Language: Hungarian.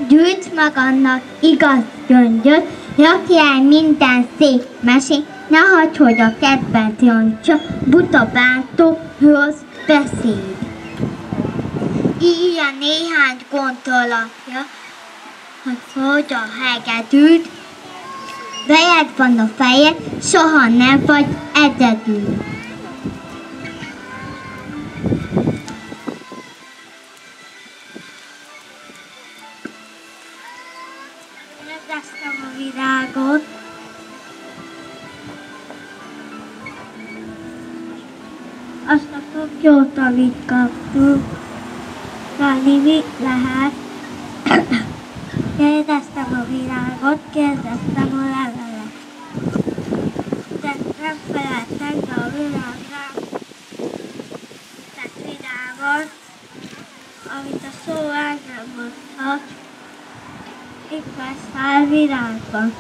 gyűjts magadnak igaz gyöngyöt, rakj el minden szép mesét, ne hagyd, hogy a kedvet rontsa buta bántó rossz beszéd. Írja néhány gondolatja, hogy a hegedűt, vejed van a fejed, soha nem vagy egyedül. Kérdeztem a virágot, azt a foglyót, amit kaptunk, Dani, mit lehet? Kérdeztem a virágot, kérdeztem a levelet. De nem feleltek, de a virág rám tett virágot, amit a szó el nem mondhat. Itt lesz 100 virágban.